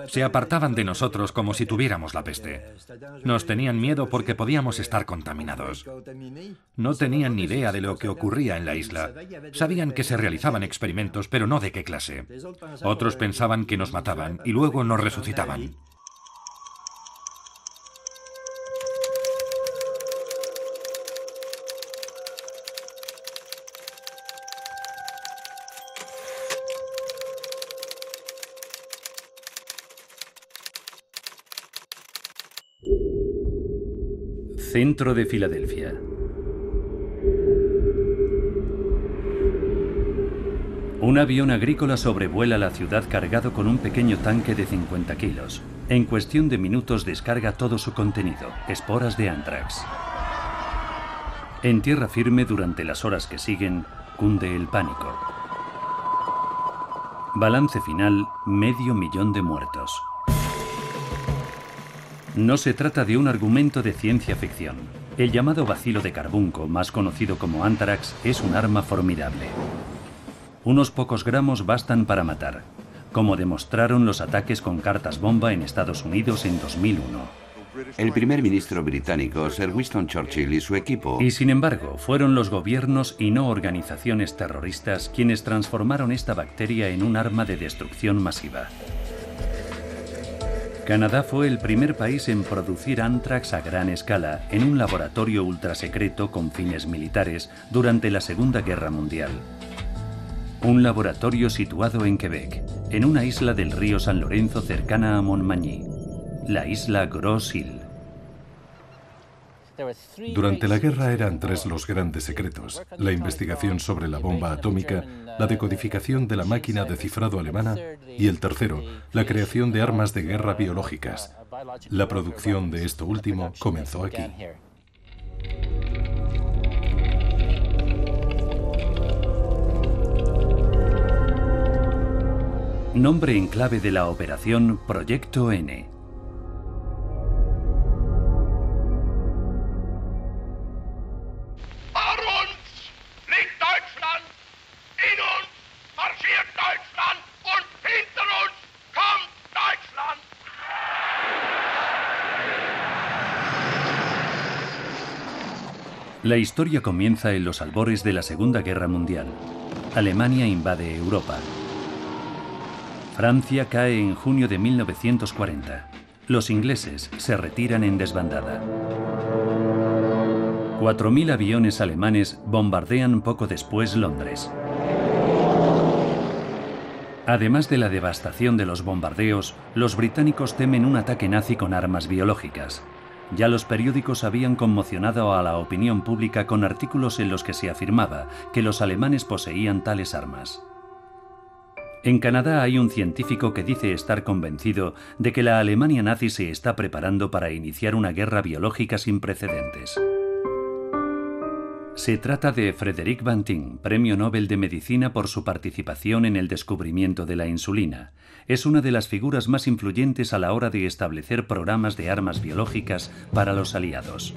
Se apartaban de nosotros como si tuviéramos la peste. Nos tenían miedo porque podíamos estar contaminados. No tenían ni idea de lo que ocurría en la isla. Sabían que se realizaban experimentos, pero no de qué clase. Otros pensaban que nos mataban y luego nos resucitaban. Centro de Filadelfia. Un avión agrícola sobrevuela la ciudad cargado con un pequeño tanque de 50 kilos. En cuestión de minutos descarga todo su contenido, esporas de ántrax. En tierra firme, durante las horas que siguen, cunde el pánico. Balance final: 500.000 de muertos. No se trata de un argumento de ciencia ficción. El llamado bacilo de carbunco, más conocido como ántrax, es un arma formidable. Unos pocos gramos bastan para matar, como demostraron los ataques con cartas bomba en Estados Unidos en 2001. El primer ministro británico, Sir Winston Churchill, y su equipo... Y sin embargo, fueron los gobiernos y no organizaciones terroristas quienes transformaron esta bacteria en un arma de destrucción masiva. Canadá fue el primer país en producir ántrax a gran escala en un laboratorio ultrasecreto con fines militares durante la Segunda Guerra Mundial. Un laboratorio situado en Quebec, en una isla del río San Lorenzo cercana a Montmagny, la isla Gros-Île. Durante la guerra eran tres los grandes secretos: la investigación sobre la bomba atómica, la decodificación de la máquina de cifrado alemana y el tercero, la creación de armas de guerra biológicas. La producción de esto último comenzó aquí. Nombre en clave de la operación: Proyecto N. La historia comienza en los albores de la Segunda Guerra Mundial. Alemania invade Europa. Francia cae en junio de 1940. Los ingleses se retiran en desbandada. 4.000 aviones alemanes bombardean poco después Londres. Además de la devastación de los bombardeos, los británicos temen un ataque nazi con armas biológicas. Ya los periódicos habían conmocionado a la opinión pública con artículos en los que se afirmaba que los alemanes poseían tales armas. En Canadá hay un científico que dice estar convencido de que la Alemania nazi se está preparando para iniciar una guerra biológica sin precedentes. Se trata de Frederick Banting, Premio Nobel de Medicina por su participación en el descubrimiento de la insulina. Es una de las figuras más influyentes a la hora de establecer programas de armas biológicas para los aliados.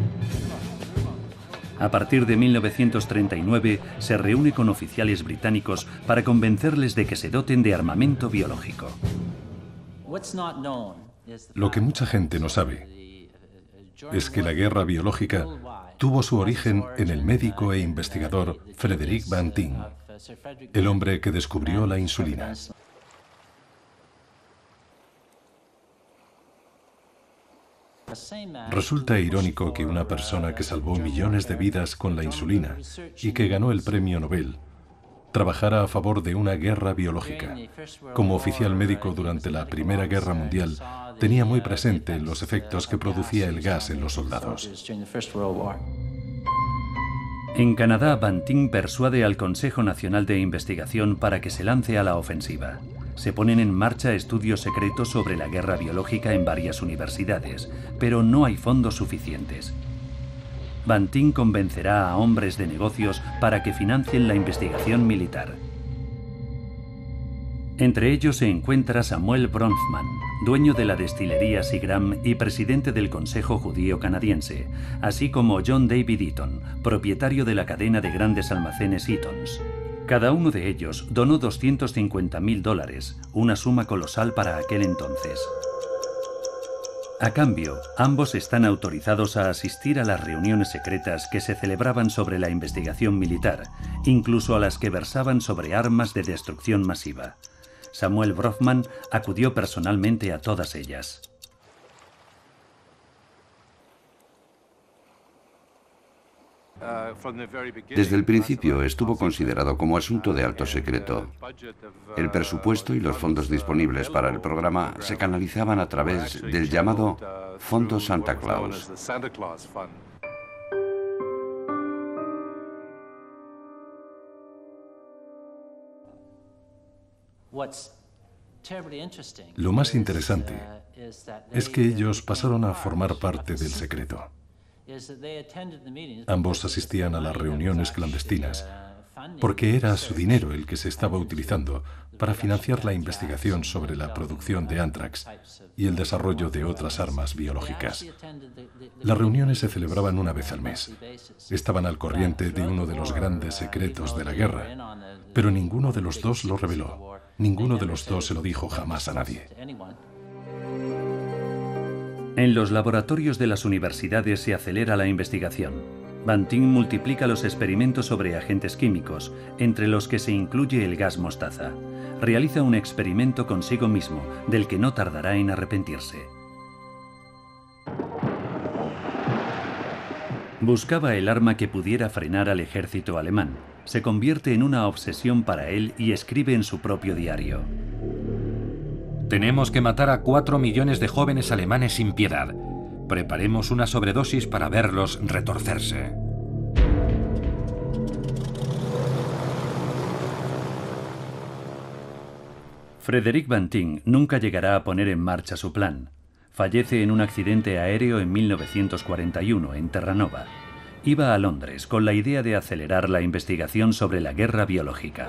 A partir de 1939 se reúne con oficiales británicos para convencerles de que se doten de armamento biológico. Lo que mucha gente no sabe es que la guerra biológica tuvo su origen en el médico e investigador Frederick Banting, el hombre que descubrió la insulina. Resulta irónico que una persona que salvó millones de vidas con la insulina y que ganó el premio Nobel trabajara a favor de una guerra biológica. Como oficial médico durante la Primera Guerra Mundial, tenía muy presente los efectos que producía el gas en los soldados. En Canadá, Banting persuade al Consejo Nacional de Investigación para que se lance a la ofensiva. Se ponen en marcha estudios secretos sobre la guerra biológica en varias universidades, pero no hay fondos suficientes. Banting convencerá a hombres de negocios para que financien la investigación militar. Entre ellos se encuentra Samuel Bronfman, dueño de la destilería Seagram y presidente del Consejo Judío Canadiense, así como John David Eaton, propietario de la cadena de grandes almacenes Eaton's. Cada uno de ellos donó $250.000, una suma colosal para aquel entonces. A cambio, ambos están autorizados a asistir a las reuniones secretas que se celebraban sobre la investigación militar, incluso a las que versaban sobre armas de destrucción masiva. Samuel Brofman acudió personalmente a todas ellas. Desde el principio estuvo considerado como asunto de alto secreto. El presupuesto y los fondos disponibles para el programa se canalizaban a través del llamado Fondo Santa Claus. Lo más interesante es que ellos pasaron a formar parte del secreto. Ambos asistían a las reuniones clandestinas porque era su dinero el que se estaba utilizando para financiar la investigación sobre la producción de Anthrax y el desarrollo de otras armas biológicas. Las reuniones se celebraban una vez al mes. Estaban al corriente de uno de los grandes secretos de la guerra, pero ninguno de los dos lo reveló. Ninguno de los dos se lo dijo jamás a nadie. En los laboratorios de las universidades se acelera la investigación. Banting multiplica los experimentos sobre agentes químicos, entre los que se incluye el gas mostaza. Realiza un experimento consigo mismo, del que no tardará en arrepentirse. Buscaba el arma que pudiera frenar al ejército alemán. Se convierte en una obsesión para él y escribe en su propio diario: Tenemos que matar a 4 millones de jóvenes alemanes sin piedad. Preparemos una sobredosis para verlos retorcerse. Frederick Banting nunca llegará a poner en marcha su plan. Fallece en un accidente aéreo en 1941 en Terranova. Iba a Londres con la idea de acelerar la investigación sobre la guerra biológica.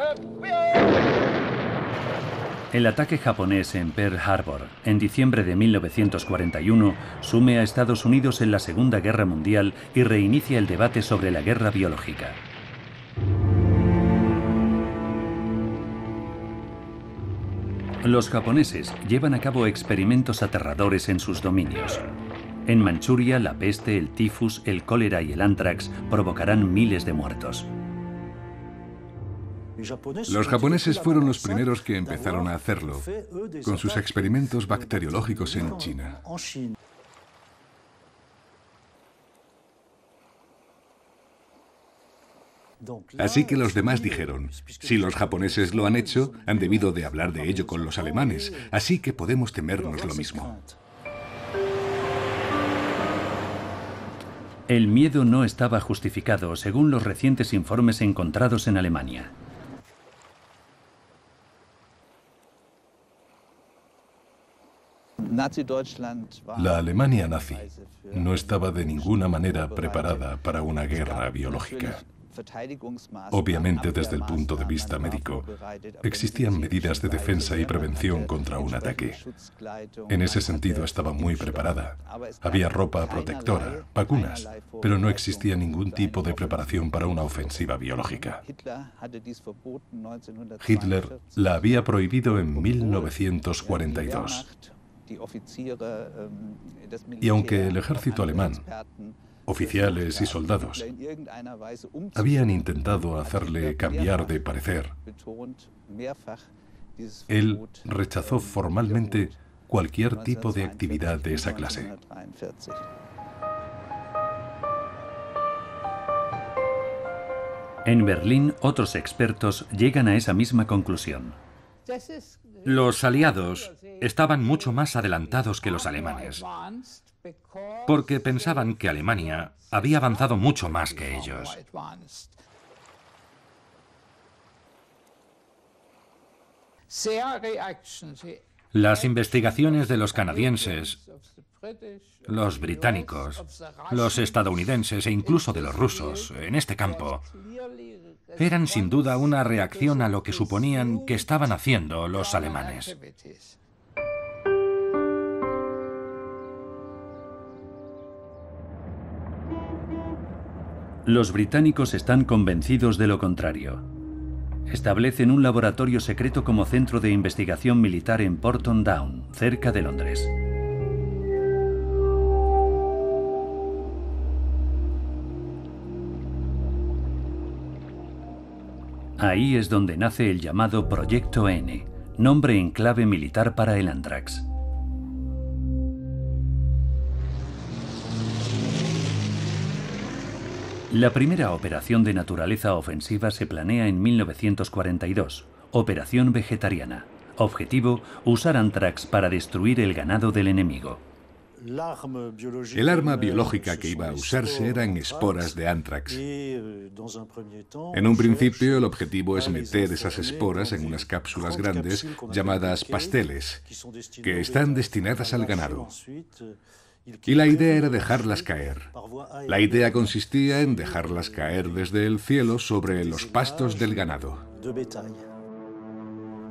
El ataque japonés en Pearl Harbor, en diciembre de 1941, sume a Estados Unidos en la Segunda Guerra Mundial y reinicia el debate sobre la guerra biológica. Los japoneses llevan a cabo experimentos aterradores en sus dominios. En Manchuria, la peste, el tifus, el cólera y el anthrax provocarán miles de muertos. Los japoneses fueron los primeros que empezaron a hacerlo, con sus experimentos bacteriológicos en China. Así que los demás dijeron, si los japoneses lo han hecho, han debido de hablar de ello con los alemanes, así que podemos temernos lo mismo. El miedo no estaba justificado, según los recientes informes encontrados en Alemania. La Alemania nazi no estaba de ninguna manera preparada para una guerra biológica. Obviamente, desde el punto de vista médico, existían medidas de defensa y prevención contra un ataque. En ese sentido estaba muy preparada. Había ropa protectora, vacunas, pero no existía ningún tipo de preparación para una ofensiva biológica. Hitler la había prohibido en 1942. Y aunque el ejército alemán, oficiales y soldados, habían intentado hacerle cambiar de parecer, él rechazó formalmente cualquier tipo de actividad de esa clase. En Berlín, otros expertos llegan a esa misma conclusión. Los aliados estaban mucho más adelantados que los alemanes, porque pensaban que Alemania había avanzado mucho más que ellos. Las investigaciones de los canadienses, los británicos, los estadounidenses e incluso de los rusos en este campo eran sin duda una reacción a lo que suponían que estaban haciendo los alemanes. Los británicos están convencidos de lo contrario. Establecen un laboratorio secreto como centro de investigación militar en Porton Down, cerca de Londres. Ahí es donde nace el llamado Proyecto N, nombre en clave militar para el ántrax. La primera operación de naturaleza ofensiva se planea en 1942, Operación Vegetariana. Objetivo, usar ántrax para destruir el ganado del enemigo. El arma biológica que iba a usarse eran esporas de ántrax. En un principio, el objetivo es meter esas esporas en unas cápsulas grandes llamadas pasteles, que están destinadas al ganado. Y la idea era dejarlas caer. La idea consistía en dejarlas caer desde el cielo sobre los pastos del ganado.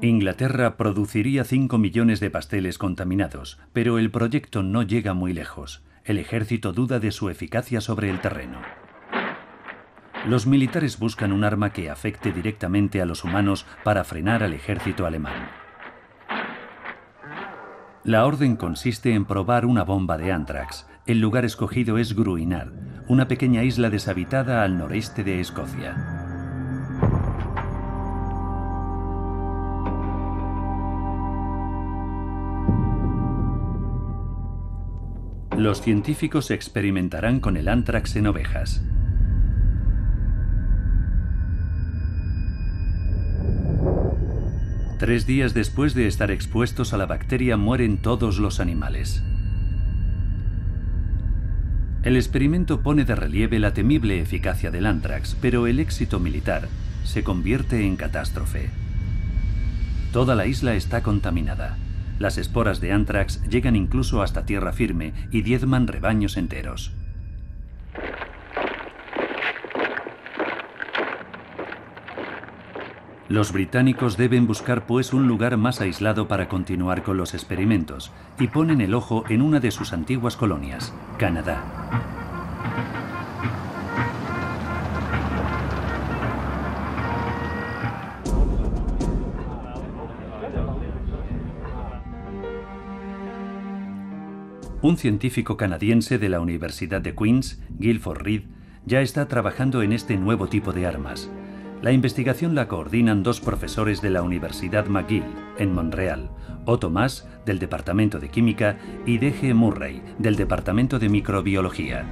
Inglaterra produciría 5 millones de pasteles contaminados, pero el proyecto no llega muy lejos. El ejército duda de su eficacia sobre el terreno. Los militares buscan un arma que afecte directamente a los humanos para frenar al ejército alemán. La orden consiste en probar una bomba de ántrax. El lugar escogido es Gruinard, una pequeña isla deshabitada al noreste de Escocia. Los científicos experimentarán con el ántrax en ovejas. Tres días después de estar expuestos a la bacteria mueren todos los animales. El experimento pone de relieve la temible eficacia del ántrax, pero el éxito militar se convierte en catástrofe. Toda la isla está contaminada. Las esporas de ántrax llegan incluso hasta tierra firme y diezman rebaños enteros. Los británicos deben buscar pues un lugar más aislado para continuar con los experimentos y ponen el ojo en una de sus antiguas colonias, Canadá. Un científico canadiense de la Universidad de Queen's, Guilford Reed, ya está trabajando en este nuevo tipo de armas. La investigación la coordinan dos profesores de la Universidad McGill, en Montreal, Otto Maas, del Departamento de Química, y D.G. Murray, del Departamento de Microbiología.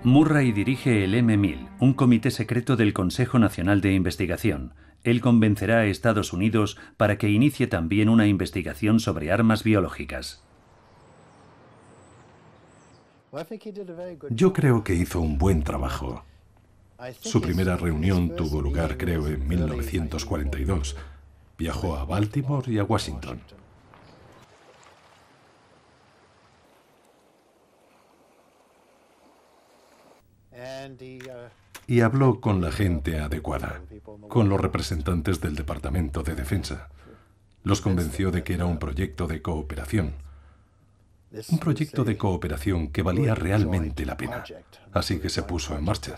Murray dirige el M1000, un comité secreto del Consejo Nacional de Investigación. Él convencerá a Estados Unidos para que inicie también una investigación sobre armas biológicas. Yo creo que hizo un buen trabajo. Su primera reunión tuvo lugar, creo, en 1942. Viajó a Baltimore y a Washington. Y habló con la gente adecuada, con los representantes del Departamento de Defensa. Los convenció de que era un proyecto de cooperación. Un proyecto de cooperación que valía realmente la pena. Así que se puso en marcha.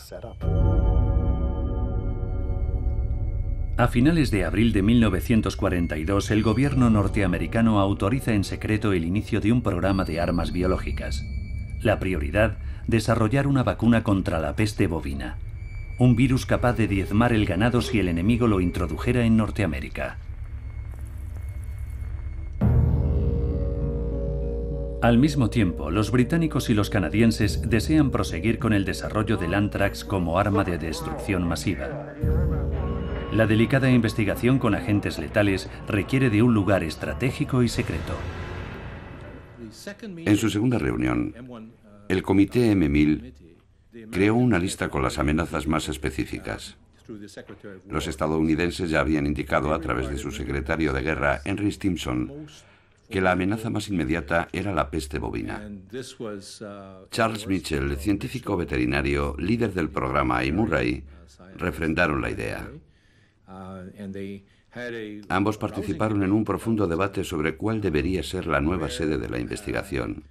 A finales de abril de 1942, el gobierno norteamericano autoriza en secreto el inicio de un programa de armas biológicas. La prioridad, desarrollar una vacuna contra la peste bovina. Un virus capaz de diezmar el ganado si el enemigo lo introdujera en Norteamérica. Al mismo tiempo, los británicos y los canadienses desean proseguir con el desarrollo del ántrax como arma de destrucción masiva. La delicada investigación con agentes letales requiere de un lugar estratégico y secreto. En su segunda reunión, el Comité M1000 creó una lista con las amenazas más específicas. Los estadounidenses ya habían indicado a través de su secretario de guerra, Henry Stimson, que la amenaza más inmediata era la peste bovina. Charles Mitchell, científico veterinario, líder del programa, y Murray refrendaron la idea. Ambos participaron en un profundo debate sobre cuál debería ser la nueva sede de la investigación.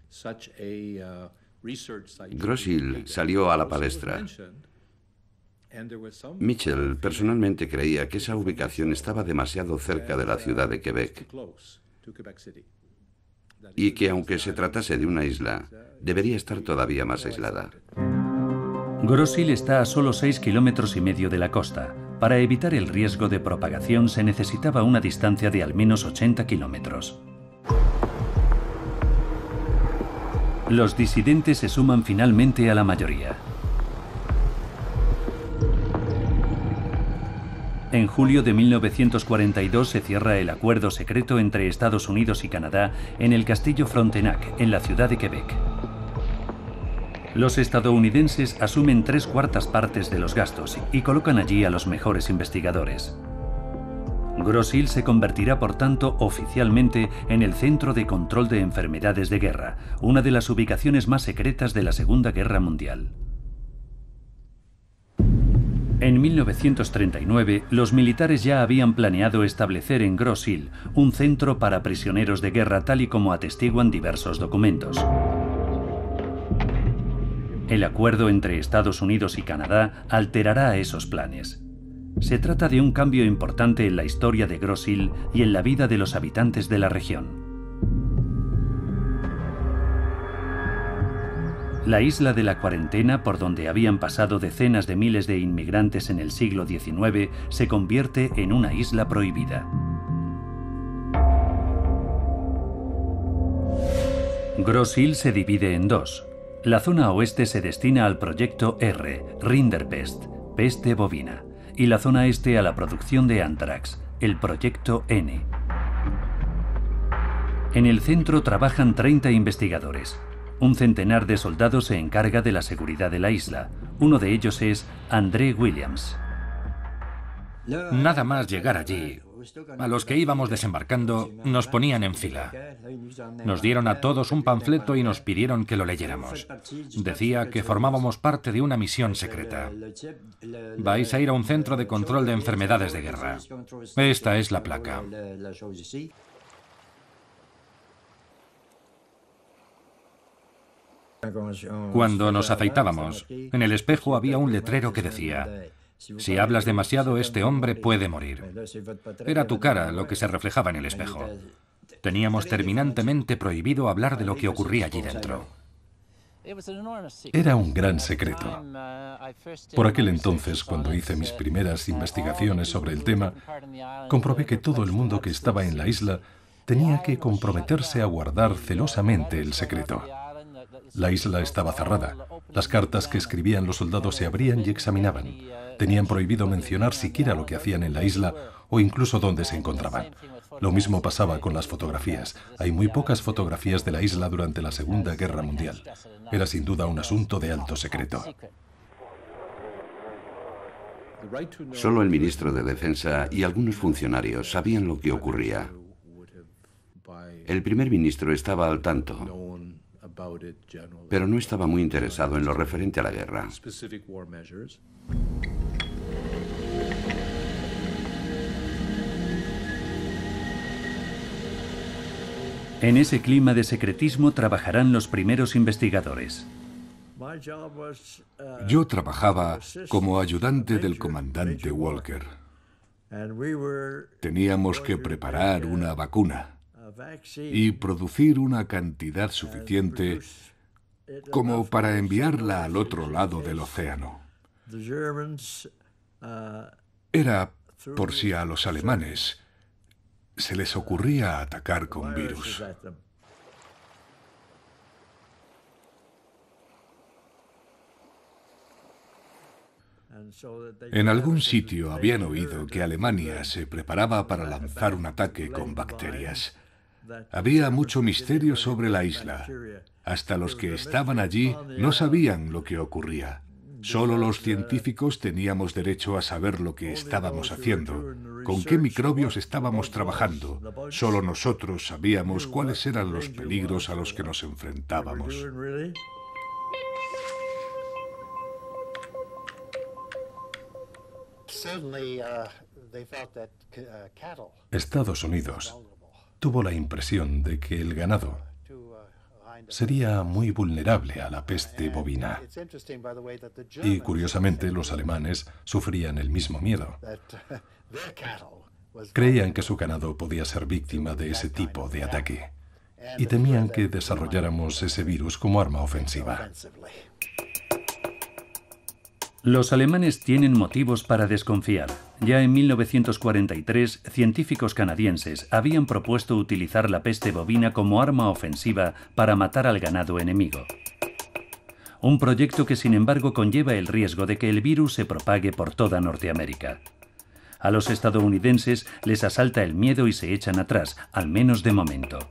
Grossill salió a la palestra Mitchell personalmente creía que esa ubicación estaba demasiado cerca de la ciudad de Quebec y que aunque se tratase de una isla, debería estar todavía más aislada. Gros Isle está a solo 6,5 kilómetros de la costa. Para evitar el riesgo de propagación se necesitaba una distancia de al menos 80 kilómetros. Los disidentes se suman finalmente a la mayoría. En julio de 1942 se cierra el acuerdo secreto entre Estados Unidos y Canadá en el Castillo Frontenac, en la ciudad de Quebec. Los estadounidenses asumen 3/4 partes de los gastos y colocan allí a los mejores investigadores. Gros Isle se convertirá, por tanto, oficialmente en el Centro de Control de Enfermedades de Guerra, una de las ubicaciones más secretas de la Segunda Guerra Mundial. En 1939, los militares ya habían planeado establecer en Gros Isle un centro para prisioneros de guerra, tal y como atestiguan diversos documentos. El acuerdo entre Estados Unidos y Canadá alterará esos planes. Se trata de un cambio importante en la historia de Gros Isle y en la vida de los habitantes de la región. La isla de la Cuarentena, por donde habían pasado decenas de miles de inmigrantes en el siglo XIX, se convierte en una isla prohibida. Gros Isle se divide en dos. La zona oeste se destina al proyecto R, Rinderpest, peste bovina, y la zona este a la producción de Anthrax, el proyecto N. En el centro trabajan 30 investigadores. Un centenar de soldados se encarga de la seguridad de la isla. Uno de ellos es André Williams. Nada más llegar allí, a los que íbamos desembarcando nos ponían en fila. Nos dieron a todos un panfleto y nos pidieron que lo leyéramos. Decía que formábamos parte de una misión secreta. Vais a ir a un centro de control de enfermedades de guerra. Esta es la placa. Cuando nos afeitábamos, en el espejo había un letrero que decía: si hablas demasiado, este hombre puede morir. Era tu cara lo que se reflejaba en el espejo. Teníamos terminantemente prohibido hablar de lo que ocurría allí dentro. Era un gran secreto. Por aquel entonces, cuando hice mis primeras investigaciones sobre el tema, comprobé que todo el mundo que estaba en la isla tenía que comprometerse a guardar celosamente el secreto. La isla estaba cerrada. Las cartas que escribían los soldados se abrían y examinaban. Tenían prohibido mencionar siquiera lo que hacían en la isla o incluso dónde se encontraban. Lo mismo pasaba con las fotografías. Hay muy pocas fotografías de la isla durante la Segunda Guerra Mundial. Era sin duda un asunto de alto secreto. Solo el ministro de Defensa y algunos funcionarios sabían lo que ocurría. El primer ministro estaba al tanto, pero no estaba muy interesado en lo referente a la guerra. En ese clima de secretismo trabajarán los primeros investigadores. Yo trabajaba como ayudante del comandante Walker. Teníamos que preparar una vacuna y producir una cantidad suficiente como para enviarla al otro lado del océano. Era por si a los alemanes se les ocurría atacar con virus. En algún sitio habían oído que Alemania se preparaba para lanzar un ataque con bacterias. Había mucho misterio sobre la isla. Hasta los que estaban allí no sabían lo que ocurría. Solo los científicos teníamos derecho a saber lo que estábamos haciendo, con qué microbios estábamos trabajando. Solo nosotros sabíamos cuáles eran los peligros a los que nos enfrentábamos. Estados Unidos tuvo la impresión de que el ganado sería muy vulnerable a la peste bovina. Y curiosamente, los alemanes sufrían el mismo miedo. Creían que su ganado podía ser víctima de ese tipo de ataque y temían que desarrolláramos ese virus como arma ofensiva. Los alemanes tienen motivos para desconfiar. Ya en 1943, científicos canadienses habían propuesto utilizar la peste bovina como arma ofensiva para matar al ganado enemigo. Un proyecto que, sin embargo, conlleva el riesgo de que el virus se propague por toda Norteamérica. A los estadounidenses les asalta el miedo y se echan atrás, al menos de momento.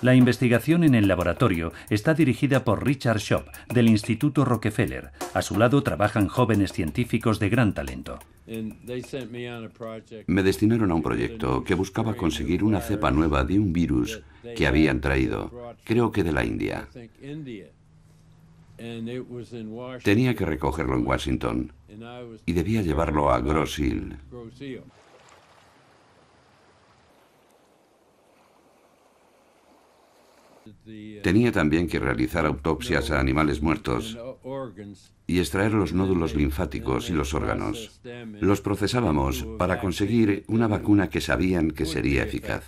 La investigación en el laboratorio está dirigida por Richard Shop, del Instituto Rockefeller. A su lado trabajan jóvenes científicos de gran talento. Me destinaron a un proyecto que buscaba conseguir una cepa nueva de un virus que habían traído, creo que de la India. Tenía que recogerlo en Washington y debía llevarlo a Grosse Ile. Tenía también que realizar autopsias a animales muertos y extraer los nódulos linfáticos y los órganos. Los procesábamos para conseguir una vacuna que sabían que sería eficaz.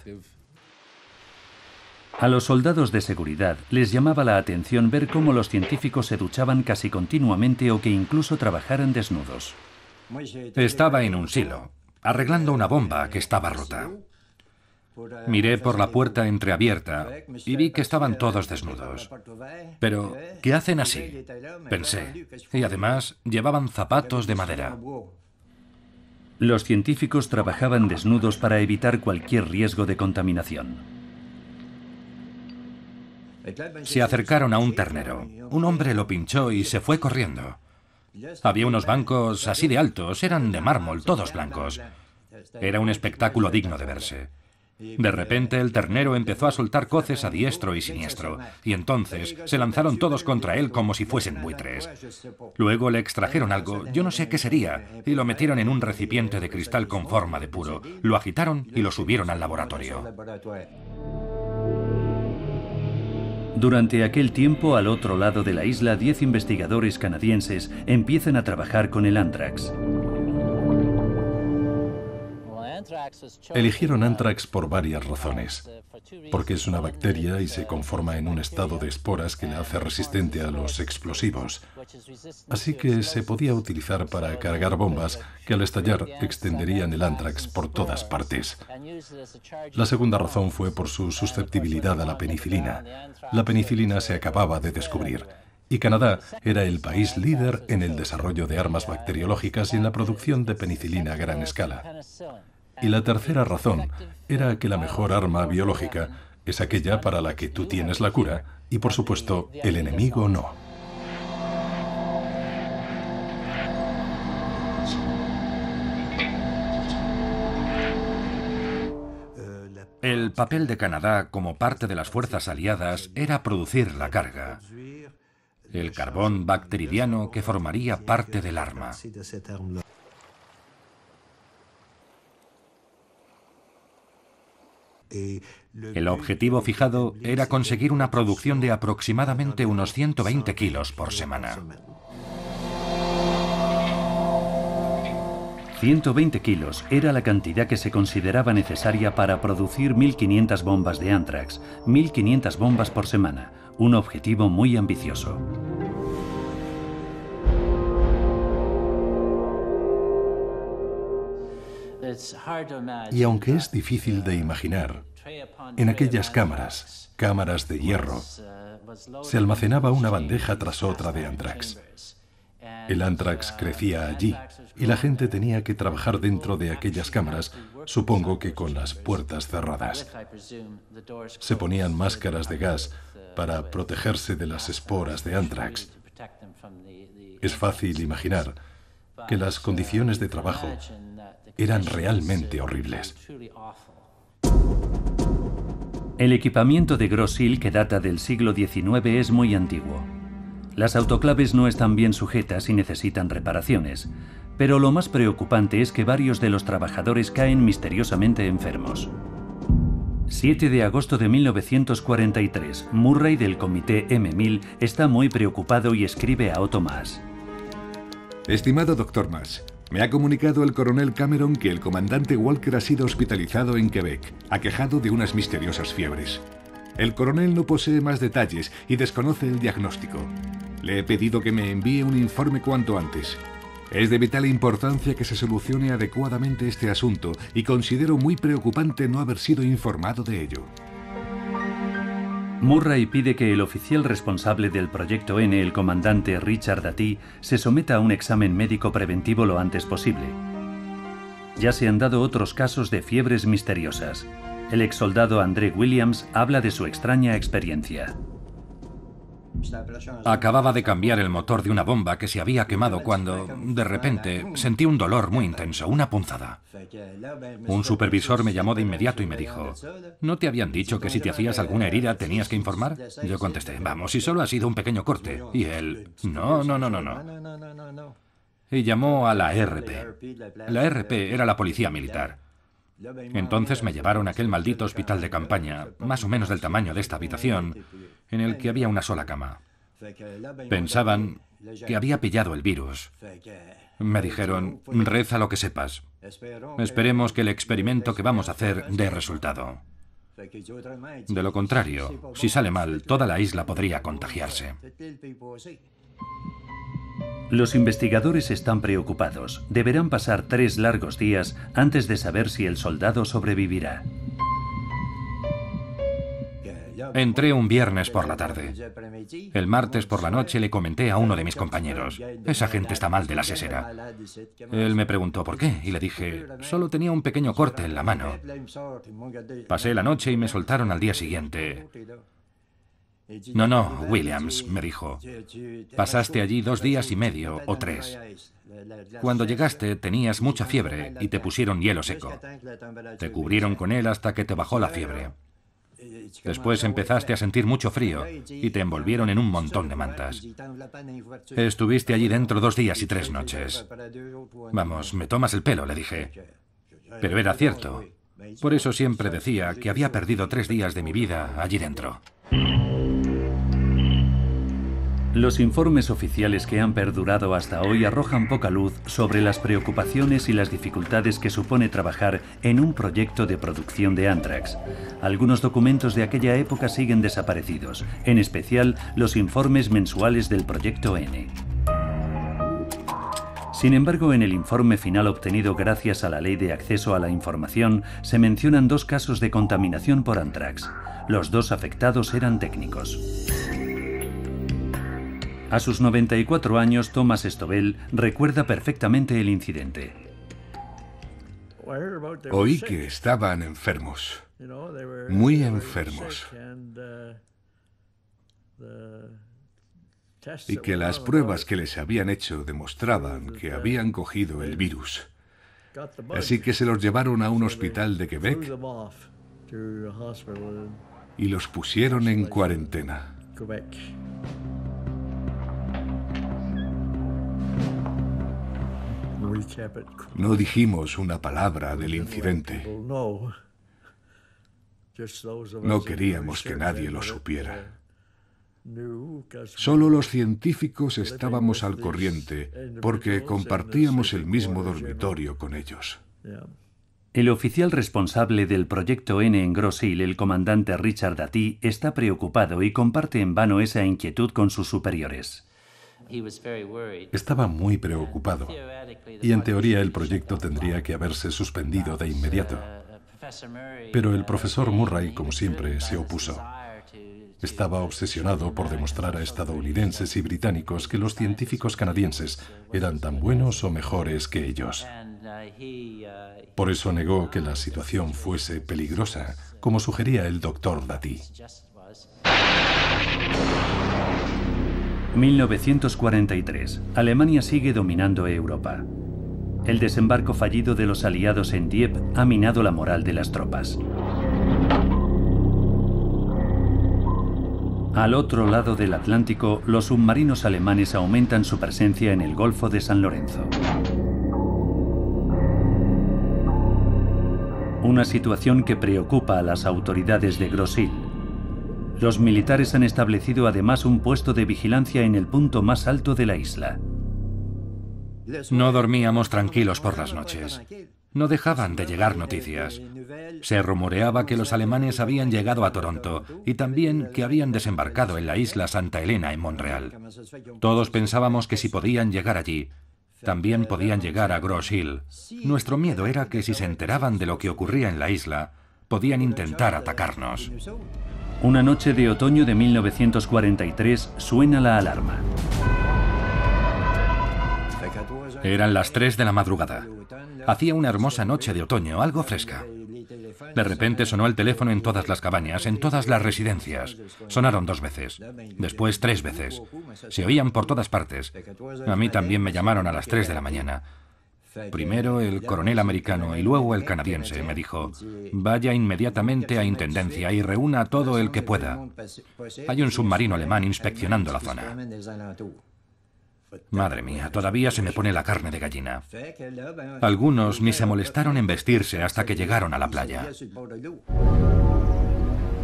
A los soldados de seguridad les llamaba la atención ver cómo los científicos se duchaban casi continuamente o que incluso trabajaran desnudos. Estaba en un silo, arreglando una bomba que estaba rota. Miré por la puerta entreabierta y vi que estaban todos desnudos. Pero, ¿qué hacen así?, pensé. Y además, llevaban zapatos de madera. Los científicos trabajaban desnudos para evitar cualquier riesgo de contaminación. Se acercaron a un ternero. Un hombre lo pinchó y se fue corriendo. Había unos bancos así de altos, eran de mármol, todos blancos. Era un espectáculo digno de verse. De repente el ternero empezó a soltar coces a diestro y siniestro, y entonces se lanzaron todos contra él como si fuesen buitres. Luego le extrajeron algo, yo no sé qué sería, y lo metieron en un recipiente de cristal con forma de puro. Lo agitaron y lo subieron al laboratorio. Durante aquel tiempo, al otro lado de la isla, 10 investigadores canadienses empiezan a trabajar con el anthrax. Eligieron anthrax por varias razones. Porque es una bacteria y se conforma en un estado de esporas que la hace resistente a los explosivos. Así que se podía utilizar para cargar bombas que al estallar extenderían el anthrax por todas partes. La segunda razón fue por su susceptibilidad a la penicilina. La penicilina se acababa de descubrir. Y Canadá era el país líder en el desarrollo de armas bacteriológicas y en la producción de penicilina a gran escala. Y la tercera razón era que la mejor arma biológica es aquella para la que tú tienes la cura y, por supuesto, el enemigo no. El papel de Canadá como parte de las fuerzas aliadas era producir la carga, el carbón bacteridiano que formaría parte del arma. El objetivo fijado era conseguir una producción de aproximadamente unos 120 kilos por semana. 120 kilos era la cantidad que se consideraba necesaria para producir 1.500 bombas de anthrax, 1.500 bombas por semana, un objetivo muy ambicioso. Y aunque es difícil de imaginar, en aquellas cámaras de hierro, se almacenaba una bandeja tras otra de anthrax. El anthrax crecía allí y la gente tenía que trabajar dentro de aquellas cámaras, supongo que con las puertas cerradas. Se ponían máscaras de gas para protegerse de las esporas de anthrax. Es fácil imaginar que las condiciones de trabajo eran realmente horribles. El equipamiento de Grosse Ile, que data del siglo XIX, es muy antiguo. Las autoclaves no están bien sujetas y necesitan reparaciones, pero lo más preocupante es que varios de los trabajadores caen misteriosamente enfermos. 7 de agosto de 1943. Murray del comité M1000 está muy preocupado y escribe a Otto Maass. Estimado Dr. Maass, me ha comunicado el coronel Cameron que el comandante Walker ha sido hospitalizado en Quebec, aquejado de unas misteriosas fiebres. El coronel no posee más detalles y desconoce el diagnóstico. Le he pedido que me envíe un informe cuanto antes. Es de vital importancia que se solucione adecuadamente este asunto y considero muy preocupante no haber sido informado de ello. Murray pide que el oficial responsable del Proyecto N, el comandante Richard Dati, se someta a un examen médico preventivo lo antes posible. Ya se han dado otros casos de fiebres misteriosas. El exsoldado André Williams habla de su extraña experiencia. Acababa de cambiar el motor de una bomba que se había quemado cuando, de repente, sentí un dolor muy intenso, una punzada. Un supervisor me llamó de inmediato y me dijo, ¿no te habían dicho que si te hacías alguna herida tenías que informar? Yo contesté, vamos, si solo ha sido un pequeño corte. Y él, no. Y llamó a la RP. La RP era la policía militar. Entonces me llevaron a aquel maldito hospital de campaña, más o menos del tamaño de esta habitación, en el que había una sola cama. Pensaban que había pillado el virus. Me dijeron, reza lo que sepas. Esperemos que el experimento que vamos a hacer dé resultado. De lo contrario, si sale mal, toda la isla podría contagiarse. Los investigadores están preocupados. Deberán pasar 3 largos días antes de saber si el soldado sobrevivirá. Entré un viernes por la tarde. El martes por la noche le comenté a uno de mis compañeros, esa gente está mal de la sesera. Él me preguntó por qué y le dije, solo tenía un pequeño corte en la mano. Pasé la noche y me soltaron al día siguiente. No, Williams, me dijo, pasaste allí 2 días y medio o 3. Cuando llegaste tenías mucha fiebre y te pusieron hielo seco. Te cubrieron con él hasta que te bajó la fiebre. Después empezaste a sentir mucho frío y te envolvieron en un montón de mantas. Estuviste allí dentro 2 días y 3 noches. Vamos, me tomas el pelo, le dije. Pero era cierto. Por eso siempre decía que había perdido 3 días de mi vida allí dentro. Los informes oficiales que han perdurado hasta hoy arrojan poca luz sobre las preocupaciones y las dificultades que supone trabajar en un proyecto de producción de Anthrax. Algunos documentos de aquella época siguen desaparecidos, en especial los informes mensuales del Proyecto N. Sin embargo, en el informe final obtenido gracias a la Ley de Acceso a la Información, se mencionan 2 casos de contaminación por Anthrax. Los 2 afectados eran técnicos. A sus 94 años, Thomas Stovell recuerda perfectamente el incidente. Oí que estaban enfermos, muy enfermos, y que las pruebas que les habían hecho demostraban que habían cogido el virus. Así que se los llevaron a un hospital de Quebec y los pusieron en cuarentena. No dijimos una palabra del incidente. No queríamos que nadie lo supiera. Solo los científicos estábamos al corriente porque compartíamos el mismo dormitorio con ellos. El oficial responsable del Proyecto N en Grosse Ile, el comandante Richard Dati, está preocupado y comparte en vano esa inquietud con sus superiores. Estaba muy preocupado y en teoría el proyecto tendría que haberse suspendido de inmediato. Pero el profesor Murray, como siempre, se opuso. Estaba obsesionado por demostrar a estadounidenses y británicos que los científicos canadienses eran tan buenos o mejores que ellos. Por eso negó que la situación fuese peligrosa, como sugería el doctor Dati. 1943. Alemania sigue dominando Europa. El desembarco fallido de los aliados en Dieppe ha minado la moral de las tropas. Al otro lado del Atlántico, los submarinos alemanes aumentan su presencia en el Golfo de San Lorenzo. Una situación que preocupa a las autoridades de Gros-Île. Los militares han establecido además un puesto de vigilancia en el punto más alto de la isla. No dormíamos tranquilos por las noches. No dejaban de llegar noticias. Se rumoreaba que los alemanes habían llegado a Toronto y también que habían desembarcado en la isla Santa Elena en Montreal. Todos pensábamos que si podían llegar allí, también podían llegar a Gros-Île. Nuestro miedo era que si se enteraban de lo que ocurría en la isla, podían intentar atacarnos. Una noche de otoño de 1943 suena la alarma. Eran las 3 de la madrugada. Hacía una hermosa noche de otoño, algo fresca. De repente sonó el teléfono en todas las cabañas, en todas las residencias. Sonaron 2 veces, después 3 veces. Se oían por todas partes. A mí también me llamaron a las 3 de la mañana. Primero el coronel americano y luego el canadiense me dijo: vaya inmediatamente a Intendencia y reúna a todo el que pueda. Hay un submarino alemán inspeccionando la zona. Madre mía, todavía se me pone la carne de gallina. Algunos ni se molestaron en vestirse hasta que llegaron a la playa.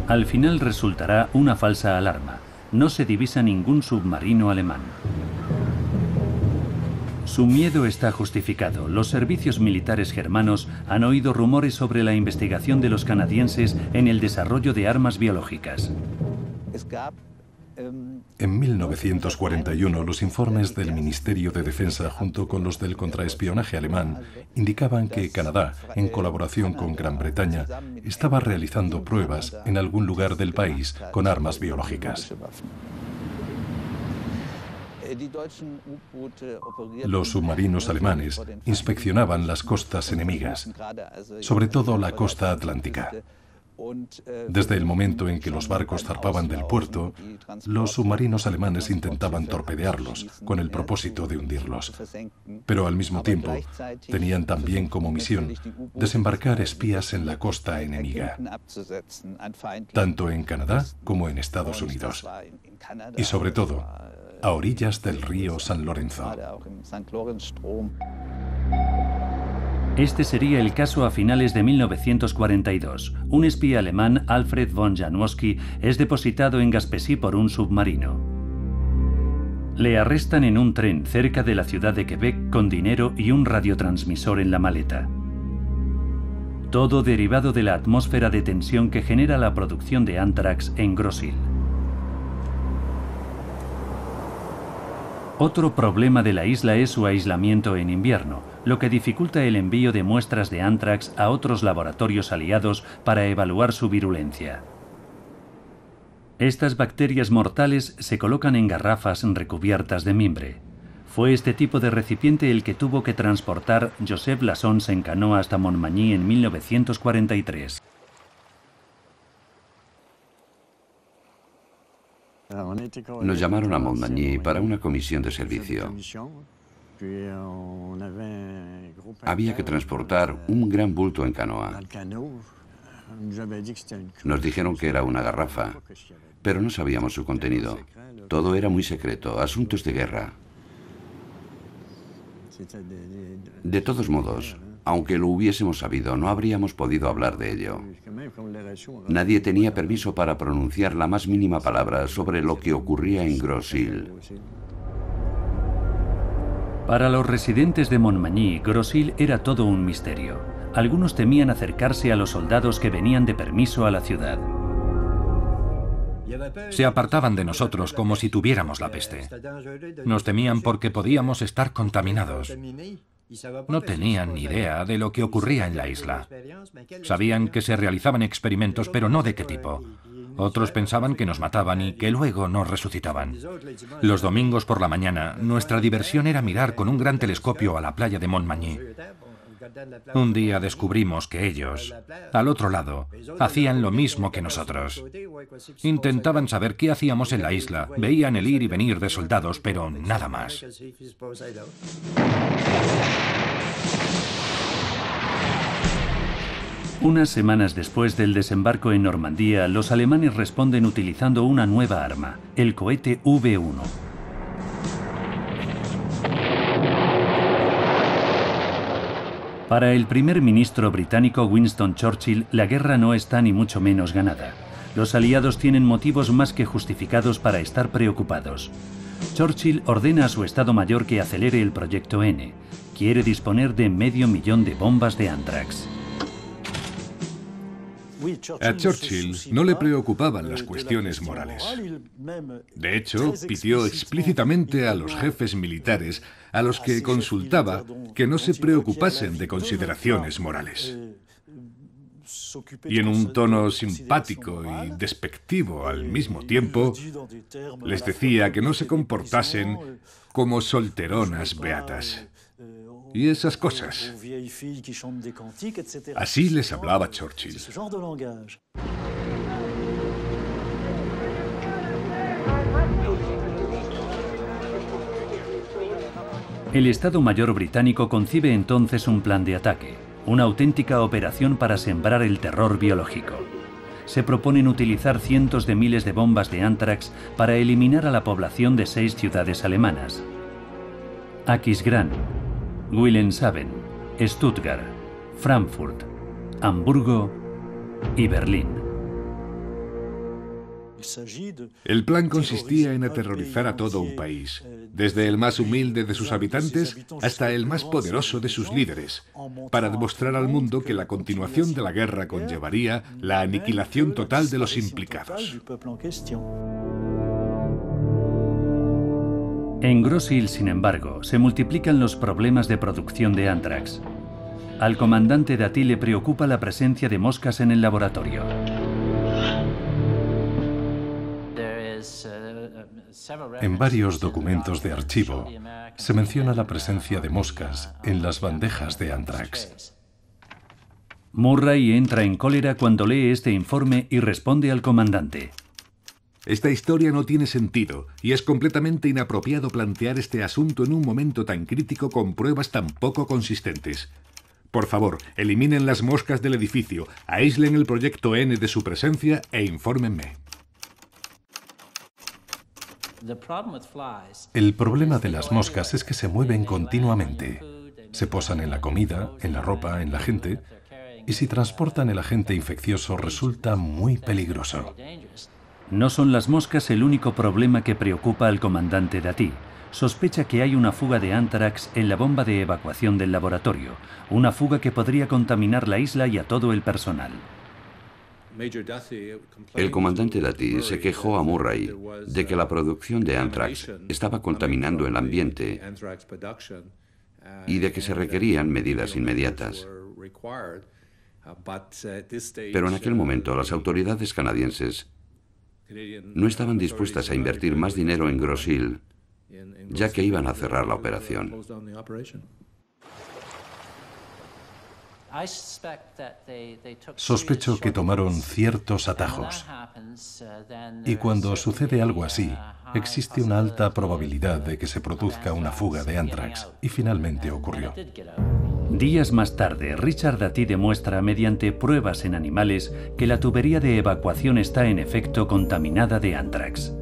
Al final resultará una falsa alarma. No se divisa ningún submarino alemán. Su miedo está justificado. Los servicios militares germanos han oído rumores sobre la investigación de los canadienses en el desarrollo de armas biológicas. En 1941, los informes del Ministerio de Defensa junto con los del contraespionaje alemán indicaban que Canadá, en colaboración con Gran Bretaña, estaba realizando pruebas en algún lugar del país con armas biológicas. Los submarinos alemanes inspeccionaban las costas enemigas, sobre todo la costa atlántica. Desde el momento en que los barcos zarpaban del puerto, los submarinos alemanes intentaban torpedearlos con el propósito de hundirlos. Pero al mismo tiempo, tenían también como misión desembarcar espías en la costa enemiga, tanto en Canadá como en Estados Unidos. Y sobre todo, a orillas del río San Lorenzo. Este sería el caso a finales de 1942. Un espía alemán, Alfred von Janowski, es depositado en Gaspésy por un submarino. Le arrestan en un tren cerca de la ciudad de Quebec con dinero y un radiotransmisor en la maleta. Todo derivado de la atmósfera de tensión que genera la producción de Anthrax en Gros-Île. Otro problema de la isla es su aislamiento en invierno, lo que dificulta el envío de muestras de Anthrax a otros laboratorios aliados para evaluar su virulencia. Estas bacterias mortales se colocan en garrafas recubiertas de mimbre. Fue este tipo de recipiente el que tuvo que transportar Joseph Lassons en canoa hasta Montmagny en 1943. Nos llamaron a Montmagny para una comisión de servicio. Había que transportar un gran bulto en canoa. Nos dijeron que era una garrafa, pero no sabíamos su contenido. Todo era muy secreto, asuntos de guerra. De todos modos, aunque lo hubiésemos sabido, no habríamos podido hablar de ello. Nadie tenía permiso para pronunciar la más mínima palabra sobre lo que ocurría en Gros-Île. Para los residentes de Montmagny, Gros-Île era todo un misterio. Algunos temían acercarse a los soldados que venían de permiso a la ciudad. Se apartaban de nosotros como si tuviéramos la peste. Nos temían porque podíamos estar contaminados. No tenían ni idea de lo que ocurría en la isla. Sabían que se realizaban experimentos, pero no de qué tipo. Otros pensaban que nos mataban y que luego nos resucitaban. Los domingos por la mañana, nuestra diversión era mirar con un gran telescopio a la playa de Montmagny. Un día descubrimos que ellos, al otro lado, hacían lo mismo que nosotros. Intentaban saber qué hacíamos en la isla, veían el ir y venir de soldados, pero nada más. Unas semanas después del desembarco en Normandía, los alemanes responden utilizando una nueva arma, el cohete V-1. Para el primer ministro británico Winston Churchill, la guerra no está ni mucho menos ganada. Los aliados tienen motivos más que justificados para estar preocupados. Churchill ordena a su Estado Mayor que acelere el Proyecto N. Quiere disponer de 500.000 de bombas de Anthrax. A Churchill no le preocupaban las cuestiones morales. De hecho, pidió explícitamente a los jefes militares a los que consultaba que no se preocupasen de consideraciones morales. Y en un tono simpático y despectivo al mismo tiempo, les decía que no se comportasen como solteronas beatas. Y esas cosas. Así les hablaba Churchill. El Estado Mayor británico concibe entonces un plan de ataque, una auténtica operación para sembrar el terror biológico. Se proponen utilizar cientos de miles de bombas de Anthrax para eliminar a la población de 6 ciudades alemanas: Aquisgrán, Wilhelmshaven, Stuttgart, Frankfurt, Hamburgo y Berlín. El plan consistía en aterrorizar a todo un país, desde el más humilde de sus habitantes hasta el más poderoso de sus líderes, para demostrar al mundo que la continuación de la guerra conllevaría la aniquilación total de los implicados. En Gross-Hill, sin embargo, se multiplican los problemas de producción de Anthrax. Al comandante Dati le preocupa la presencia de moscas en el laboratorio. En varios documentos de archivo se menciona la presencia de moscas en las bandejas de Anthrax. Murray entra en cólera cuando lee este informe y responde al comandante: Esta historia no tiene sentido y es completamente inapropiado plantear este asunto en un momento tan crítico con pruebas tan poco consistentes. Por favor, eliminen las moscas del edificio, aíslen el Proyecto N de su presencia e infórmenme. El problema de las moscas es que se mueven continuamente. Se posan en la comida, en la ropa, en la gente, y si transportan el agente infeccioso resulta muy peligroso. No son las moscas el único problema que preocupa al comandante Dati. Sospecha que hay una fuga de Anthrax en la bomba de evacuación del laboratorio, una fuga que podría contaminar la isla y a todo el personal. El comandante Dati se quejó a Murray de que la producción de Anthrax estaba contaminando el ambiente y de que se requerían medidas inmediatas. Pero en aquel momento las autoridades canadienses no estaban dispuestas a invertir más dinero en Gross-Hill, ya que iban a cerrar la operación. Sospecho que tomaron ciertos atajos. Y cuando sucede algo así, existe una alta probabilidad de que se produzca una fuga de Anthrax, y finalmente ocurrió. Días más tarde, Richard Dati demuestra mediante pruebas en animales que la tubería de evacuación está en efecto contaminada de Anthrax.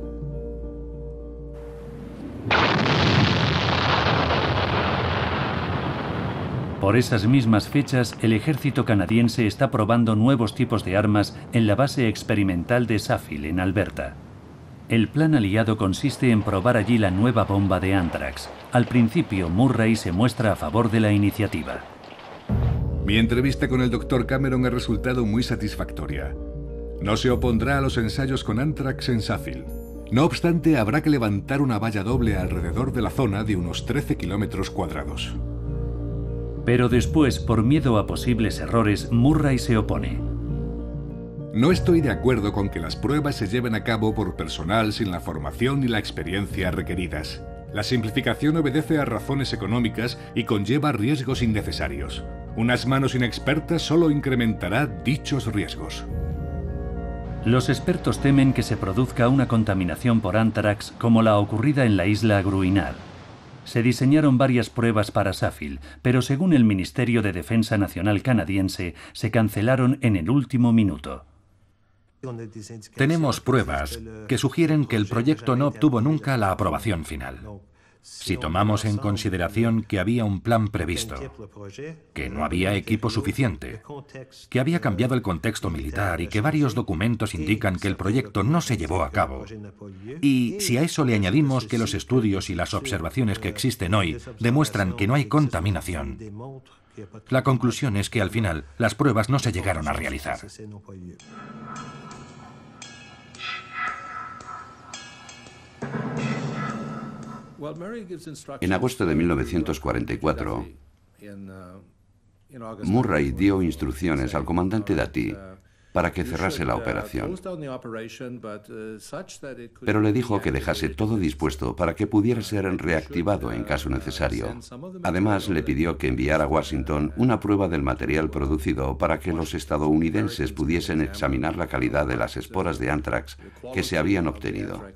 Por esas mismas fechas, el ejército canadiense está probando nuevos tipos de armas en la base experimental de Suffield, en Alberta. El plan aliado consiste en probar allí la nueva bomba de Anthrax. Al principio, Murray se muestra a favor de la iniciativa. Mi entrevista con el Dr. Cameron ha resultado muy satisfactoria. No se opondrá a los ensayos con Anthrax en Suffield. No obstante, habrá que levantar una valla doble alrededor de la zona de unos 13 kilómetros cuadrados. Pero después, por miedo a posibles errores, Murray se opone. No estoy de acuerdo con que las pruebas se lleven a cabo por personal sin la formación ni la experiencia requeridas. La simplificación obedece a razones económicas y conlleva riesgos innecesarios. Unas manos inexpertas solo incrementará dichos riesgos. Los expertos temen que se produzca una contaminación por Anthrax como la ocurrida en la isla Gruinard. Se diseñaron varias pruebas para Suffield, pero según el Ministerio de Defensa Nacional canadiense, se cancelaron en el último minuto. Tenemos pruebas que sugieren que el proyecto no obtuvo nunca la aprobación final. si tomamos en consideración que había un plan previsto, que no había equipo suficiente, que había cambiado el contexto militar y que varios documentos indican que el proyecto no se llevó a cabo, y si a eso le añadimos que los estudios y las observaciones que existen hoy demuestran que no hay contaminación, la conclusión es que al final las pruebas no se llegaron a realizar. En agosto de 1944, Murray dio instrucciones al comandante Dati para que cerrase la operación, pero le dijo que dejase todo dispuesto para que pudiera ser reactivado en caso necesario. Además, le pidió que enviara a Washington una prueba del material producido para que los estadounidenses pudiesen examinar la calidad de las esporas de anthrax que se habían obtenido.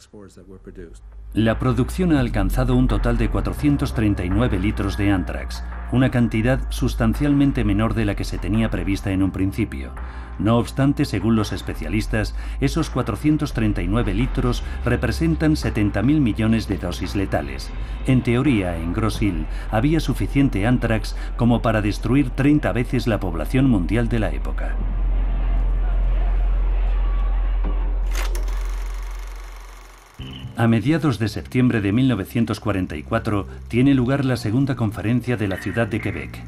La producción ha alcanzado un total de 439 litros de anthrax, una cantidad sustancialmente menor de la que se tenía prevista en un principio. No obstante, según los especialistas, esos 439 litros representan 70.000 millones de dosis letales. En teoría, en Grosse Ile había suficiente anthrax como para destruir 30 veces la población mundial de la época. A mediados de septiembre de 1944 tiene lugar la segunda conferencia de la ciudad de Quebec.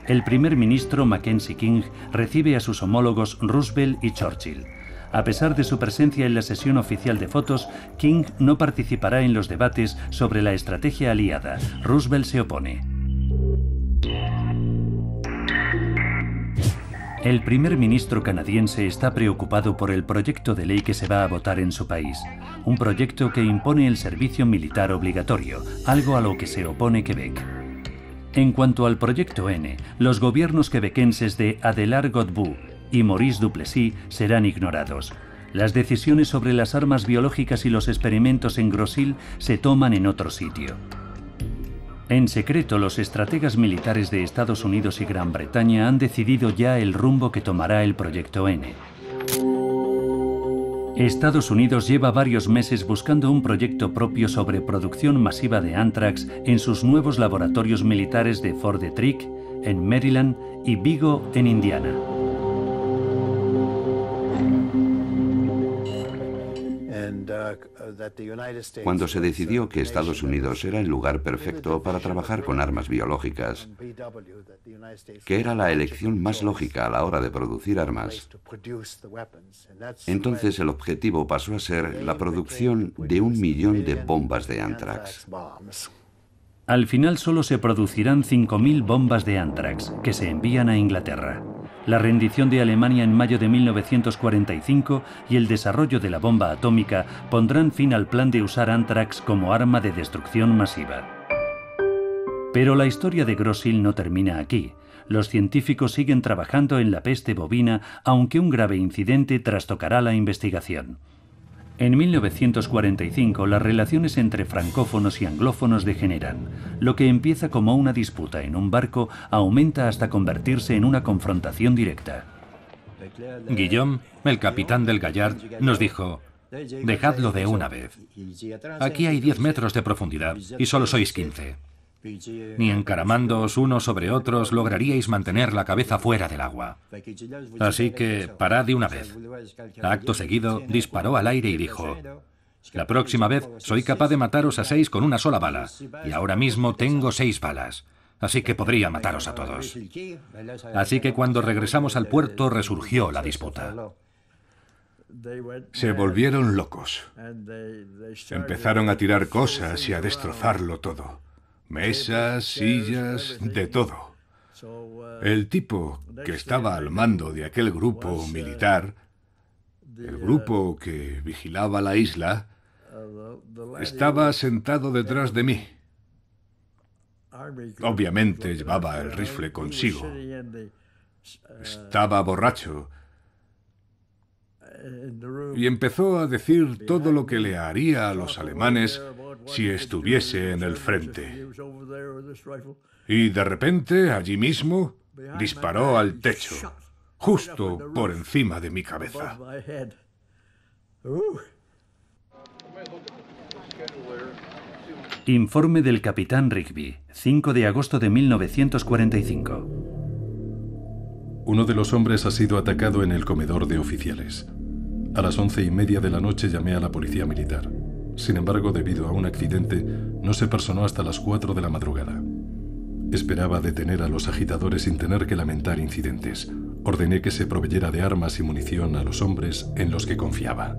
El primer ministro Mackenzie King recibe a sus homólogos Roosevelt y Churchill. A pesar de su presencia en la sesión oficial de fotos, King no participará en los debates sobre la estrategia aliada. Roosevelt se opone. El primer ministro canadiense está preocupado por el proyecto de ley que se va a votar en su país. Un proyecto que impone el servicio militar obligatorio, algo a lo que se opone Quebec. En cuanto al Proyecto N, los gobiernos quebequenses de Adélard Godbout y Maurice Duplessis serán ignorados. Las decisiones sobre las armas biológicas y los experimentos en Grosse Ile se toman en otro sitio. En secreto, los estrategas militares de Estados Unidos y Gran Bretaña han decidido ya el rumbo que tomará el Proyecto N. Estados Unidos lleva varios meses buscando un proyecto propio sobre producción masiva de anthrax en sus nuevos laboratorios militares de Fort Detrick, en Maryland, y Vigo, en Indiana. Cuando se decidió que Estados Unidos era el lugar perfecto para trabajar con armas biológicas, que era la elección más lógica a la hora de producir armas, entonces el objetivo pasó a ser la producción de 1 millón de bombas de anthrax. Al final solo se producirán 5.000 bombas de anthrax, que se envían a Inglaterra. La rendición de Alemania en mayo de 1945 y el desarrollo de la bomba atómica pondrán fin al plan de usar anthrax como arma de destrucción masiva. Pero la historia de Grosse Ile no termina aquí. Los científicos siguen trabajando en la peste bovina, aunque un grave incidente trastocará la investigación. En 1945, las relaciones entre francófonos y anglófonos degeneran. Lo que empieza como una disputa en un barco aumenta hasta convertirse en una confrontación directa. Guillaume, el capitán del Gallard, nos dijo: «Dejadlo de una vez. Aquí hay 10 metros de profundidad y solo sois 15. Ni encaramándoos unos sobre otros lograríais mantener la cabeza fuera del agua. Así que parad de una vez». Acto seguido, disparó al aire y dijo: «La próxima vez soy capaz de mataros a 6 con una sola bala, y ahora mismo tengo 6 balas. Así que podría mataros a todos». Así que cuando regresamos al puerto resurgió la disputa. Se volvieron locos. Empezaron a tirar cosas y a destrozarlo todo. Mesas, sillas, de todo. El tipo que estaba al mando de aquel grupo militar, el grupo que vigilaba la isla, estaba sentado detrás de mí. Obviamente llevaba el rifle consigo. Estaba borracho y empezó a decir todo lo que le haría a los alemanes si estuviese en el frente. Y de repente, allí mismo, disparó al techo, justo por encima de mi cabeza. Informe del capitán Rigby, 5 de agosto de 1945. Uno de los hombres ha sido atacado en el comedor de oficiales. A las 11:30 de la noche llamé a la policía militar. Sin embargo, debido a un accidente, no se personó hasta las 4 de la madrugada. Esperaba detener a los agitadores sin tener que lamentar incidentes. Ordené que se proveyera de armas y munición a los hombres en los que confiaba.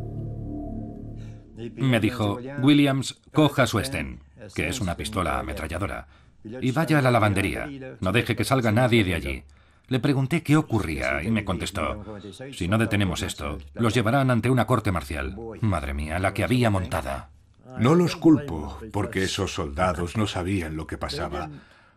Me dijo, Williams, coja su Sten, que es una pistola ametralladora, y vaya a la lavandería. No deje que salga nadie de allí. Le pregunté qué ocurría y me contestó, si no detenemos esto, los llevarán ante una corte marcial. Madre mía, la que había montada. No los culpo, porque esos soldados no sabían lo que pasaba.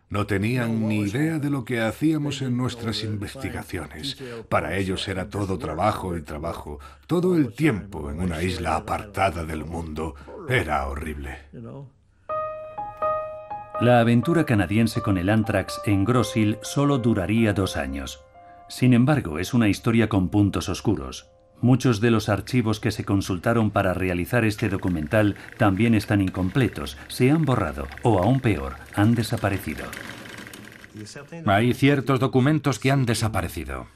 No tenían ni idea de lo que hacíamos en nuestras investigaciones. Para ellos era todo trabajo y trabajo. Todo el tiempo en una isla apartada del mundo. Era horrible. La aventura canadiense con el Anthrax en Grosse Ile solo duraría 2 años. Sin embargo, es una historia con puntos oscuros. Muchos de los archivos que se consultaron para realizar este documental también están incompletos, se han borrado o, aún peor, han desaparecido. Hay ciertos documentos que han desaparecido.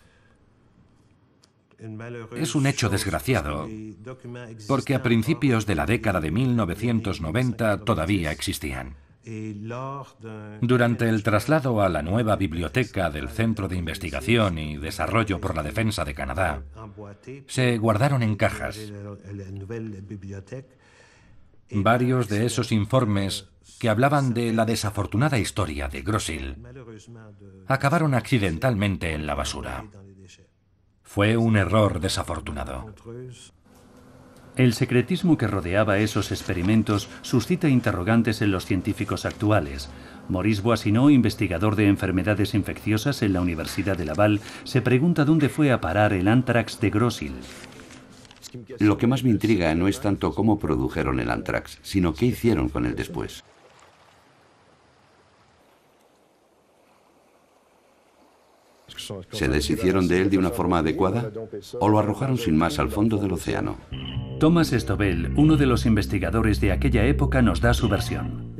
Es un hecho desgraciado, porque a principios de la década de 1990 todavía existían. Durante el traslado a la nueva biblioteca del Centro de Investigación y Desarrollo por la Defensa de Canadá, se guardaron en cajas varios de esos informes que hablaban de la desafortunada historia de Grosse Ile. Acabaron accidentalmente en la basura. Fue un error desafortunado. El secretismo que rodeaba esos experimentos suscita interrogantes en los científicos actuales. Maurice Boissineau, investigador de enfermedades infecciosas en la Universidad de Laval, se pregunta dónde fue a parar el Anthrax de Grosse Ile. Lo que más me intriga no es tanto cómo produjeron el Anthrax, sino qué hicieron con él después. ¿Se deshicieron de él de una forma adecuada o lo arrojaron sin más al fondo del océano? Thomas Stovell, uno de los investigadores de aquella época, nos da su versión.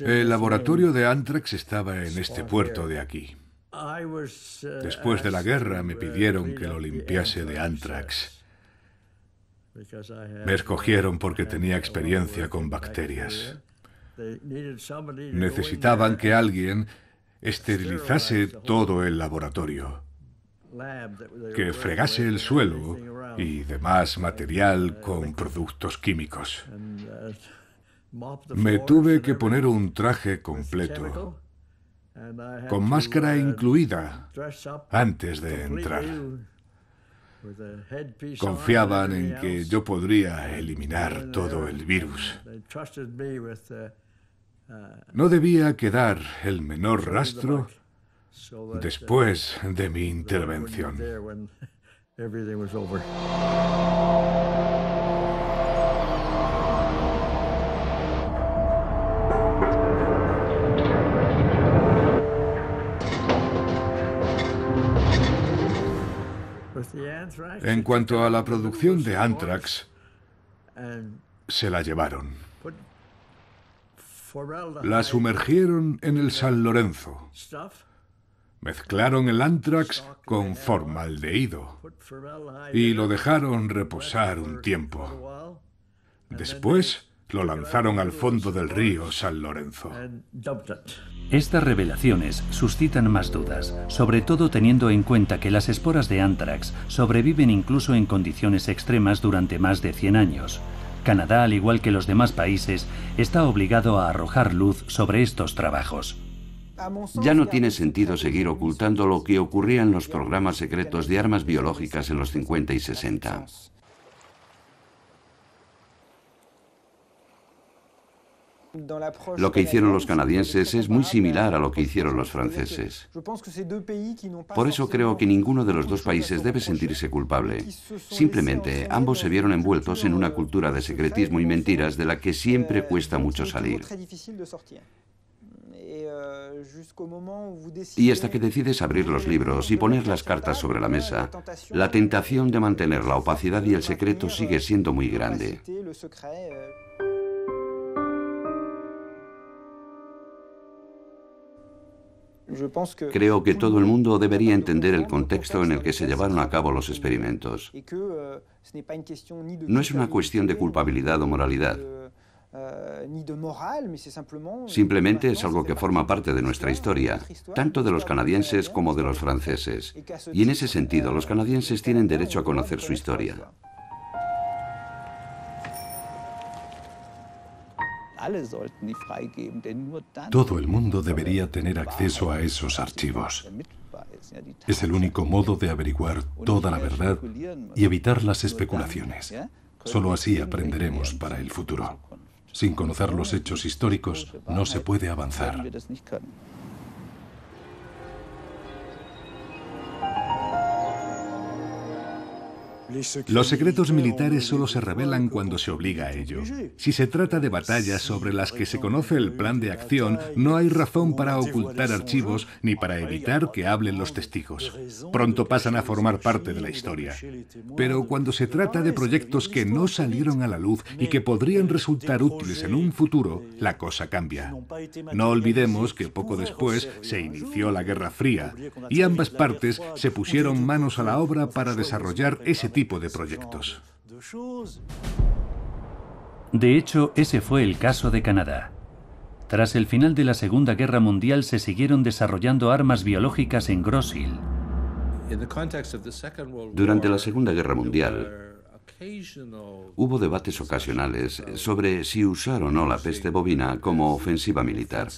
El laboratorio de Anthrax estaba en este puerto de aquí. Después de la guerra me pidieron que lo limpiase de Anthrax. Me escogieron porque tenía experiencia con bacterias. Necesitaban que alguien esterilizase todo el laboratorio, que fregase el suelo y demás material con productos químicos. Me tuve que poner un traje completo, con máscara incluida, antes de entrar. Confiaban en que yo podría eliminar todo el virus. No debía quedar el menor rastro después de mi intervención. En cuanto a la producción de Anthrax, se la llevaron. La sumergieron en el San Lorenzo. Mezclaron el Anthrax con formaldehído y lo dejaron reposar un tiempo. Después lo lanzaron al fondo del río San Lorenzo. Estas revelaciones suscitan más dudas, sobre todo teniendo en cuenta que las esporas de Anthrax sobreviven incluso en condiciones extremas durante más de 100 años. Canadá, al igual que los demás países, está obligado a arrojar luz sobre estos trabajos. Ya no tiene sentido seguir ocultando lo que ocurría en los programas secretos de armas biológicas en los 50 y 60. Lo que hicieron los canadienses es muy similar a lo que hicieron los franceses. Por eso creo que ninguno de los dos países debe sentirse culpable. Simplemente, ambos se vieron envueltos en una cultura de secretismo y mentiras de la que siempre cuesta mucho salir. Y hasta que decides abrir los libros y poner las cartas sobre la mesa, la tentación de mantener la opacidad y el secreto sigue siendo muy grande. Creo que todo el mundo debería entender el contexto en el que se llevaron a cabo los experimentos. No es una cuestión de culpabilidad o moralidad. Simplemente es algo que forma parte de nuestra historia, tanto de los canadienses como de los franceses. Y en ese sentido, los canadienses tienen derecho a conocer su historia. Todo el mundo debería tener acceso a esos archivos. Es el único modo de averiguar toda la verdad y evitar las especulaciones. Solo así aprenderemos para el futuro. Sin conocer los hechos históricos, no se puede avanzar. Los secretos militares solo se revelan cuando se obliga a ello. Si se trata de batallas sobre las que se conoce el plan de acción, no hay razón para ocultar archivos ni para evitar que hablen los testigos. Pronto pasan a formar parte de la historia. Pero cuando se trata de proyectos que no salieron a la luz y que podrían resultar útiles en un futuro, la cosa cambia. No olvidemos que poco después se inició la Guerra Fría y ambas partes se pusieron manos a la obra para desarrollar ese tipo de proyectos. De hecho, ese fue el caso de Canadá. Tras el final de la Segunda Guerra Mundial se siguieron desarrollando armas biológicas en Gros Isle. Durante la Segunda Guerra Mundial, hubo debates ocasionales sobre si usar o no la peste bovina como ofensiva militar.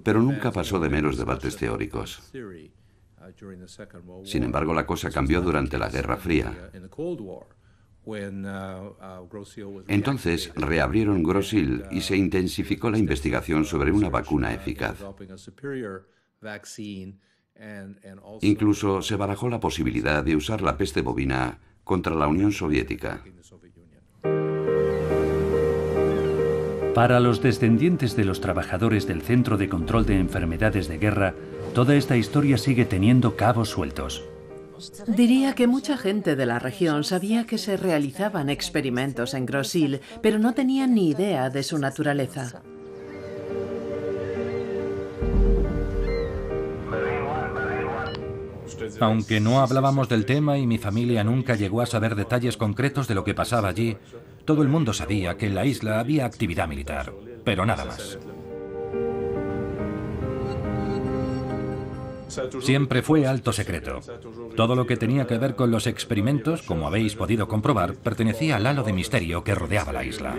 Pero nunca pasó de meros debates teóricos. Sin embargo, la cosa cambió durante la Guerra Fría. Entonces reabrieron Gros Isle y se intensificó la investigación sobre una vacuna eficaz. Incluso se barajó la posibilidad de usar la peste bovina contra la Unión Soviética. Para los descendientes de los trabajadores del Centro de Control de Enfermedades de Guerra, toda esta historia sigue teniendo cabos sueltos. Diría que mucha gente de la región sabía que se realizaban experimentos en Gros Isle, pero no tenían ni idea de su naturaleza. Aunque no hablábamos del tema y mi familia nunca llegó a saber detalles concretos de lo que pasaba allí, todo el mundo sabía que en la isla había actividad militar, pero nada más. Siempre fue alto secreto. Todo lo que tenía que ver con los experimentos, como habéis podido comprobar, pertenecía al halo de misterio que rodeaba la isla.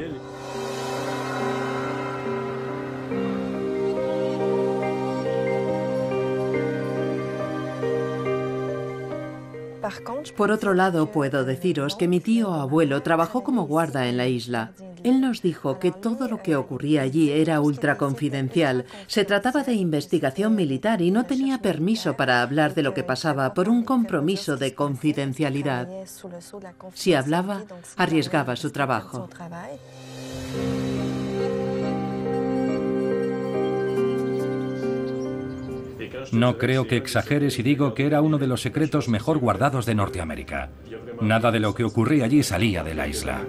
Por otro lado, puedo deciros que mi tío abuelo trabajó como guarda en la isla. Él nos dijo que todo lo que ocurría allí era ultraconfidencial. Se trataba de investigación militar y no tenía permiso para hablar de lo que pasaba por un compromiso de confidencialidad. Si hablaba, arriesgaba su trabajo. No creo que exagere si digo que era uno de los secretos mejor guardados de Norteamérica. Nada de lo que ocurría allí salía de la isla.